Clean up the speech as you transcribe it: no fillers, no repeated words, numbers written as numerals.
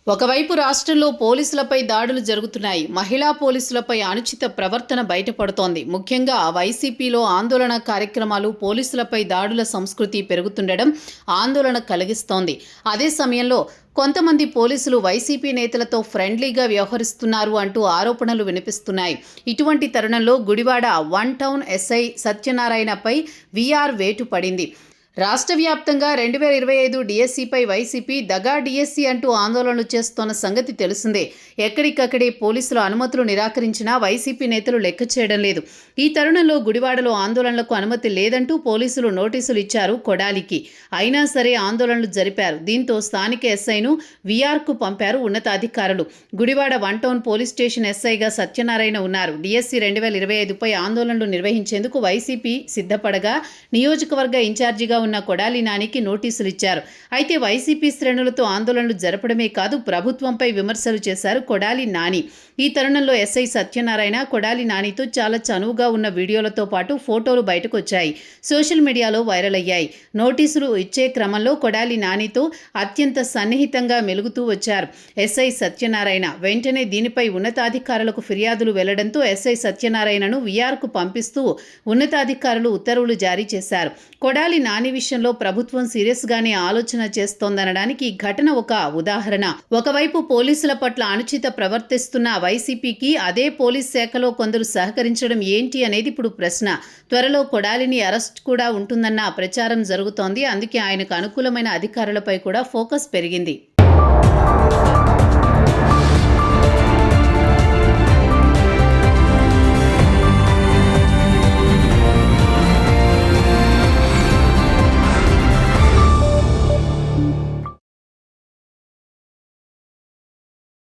ఒకవైపు రాష్ట్రంలో పోలీసులపై దాడులు జరుగుతున్నాయి. మహిళా పోలీసులపై అనుచిత ప్రవర్తన బయటపడుతోంది. ముఖ్యంగా వైసీపీలో ఆందోళన కార్యక్రమాలు, పోలీసులపై దాడుల సంస్కృతి పెరుగుతుండడం ఆందోళన కలిగిస్తోంది. అదే సమయంలో కొంతమంది పోలీసులు వైసీపీ నేతలతో ఫ్రెండ్లీగా వ్యవహరిస్తున్నారు అంటూ ఆరోపణలు వినిపిస్తున్నాయి. ఇటువంటి తరుణంలో గుడివాడ 1 టౌన్ ఎస్ఐ సత్యనారాయణపై వీఆర్ వేటు పడింది. రాష్ట్ర వ్యాప్తంగా 2025 డిఎస్సీపై వైసీపీ దగా డిఎస్సీ అంటూ ఆందోళనలు చేస్తోన్న సంగతి తెలిసిందే. ఎక్కడికక్కడే పోలీసుల అనుమతులు నిరాకరించినా వైసీపీ నేతలు లెక్క చేయడం లేదు. ఈ తరుణంలో గుడివాడలో ఆందోళనలకు అనుమతి లేదంటూ పోలీసులు నోటీసులు ఇచ్చారు కొడాలికి. అయినా సరే ఆందోళనలు జరిపారు. దీంతో స్థానిక ఎస్ఐను వీఆర్కు పంపారు ఉన్నతాధికారులు. గుడివాడ 1 టౌన్ పోలీస్ స్టేషన్ ఎస్ఐగా సత్యనారాయణ ఉన్నారు. డిఎస్సీ 2025పై ఆందోళనలు నిర్వహించేందుకు వైసీపీ సిద్ధపడగా నియోజకవర్గ ఇన్ఛార్జిగా ఉన్న కొడాలి నానికి నోటీసులు ఇచ్చారు. అయితే వైసీపీ శ్రేణులతో ఆందోళనలు జరపడమే కాదు, ప్రభుత్వంపై విమర్శలు చేశారు కొడాలి నాని. ఈ తరుణంలో ఎస్ఐ సత్యనారాయణ కొడాలి నానితో చాలా చనువుగా ఉన్న వీడియోలతో పాటు ఫోటోలు బయటకు వచ్చాయి. సోషల్ మీడియాలో వైరల్ అయ్యాయి. నోటీసులు ఇచ్చే క్రమంలో కొడాలి నానితో అత్యంత సన్నిహితంగా మెలుగుతూ వచ్చారు ఎస్ఐ సత్యనారాయణ. వెంటనే దీనిపై ఉన్నతాధికారులకు ఫిర్యాదులు వెళ్లడంతో ఎస్ఐ సత్యనారాయణను వీఆర్కు పంపిస్తూ ఉన్నతాధికారులు ఉత్తర్వులు జారీ చేశారు. కొడాలి నాని విషయంలో ప్రభుత్వం సీరియస్గానే ఆలోచన చేస్తోందనడానికి ఈ ఘటన ఒక ఉదాహరణ. ఒకవైపు పోలీసుల పట్ల అనుచిత ప్రవర్తిస్తున్న వైసీపీకి అదే పోలీస్ శాఖలో కొందరు సహకరించడం ఏంటి అనేది ఇప్పుడు ప్రశ్న. త్వరలో కొడాలిని అరెస్ట్ కూడా ఉంటుందన్న ప్రచారం జరుగుతోంది. అందుకే ఆయనకు అనుకూలమైన అధికారులపై కూడా ఫోకస్ పెరిగింది.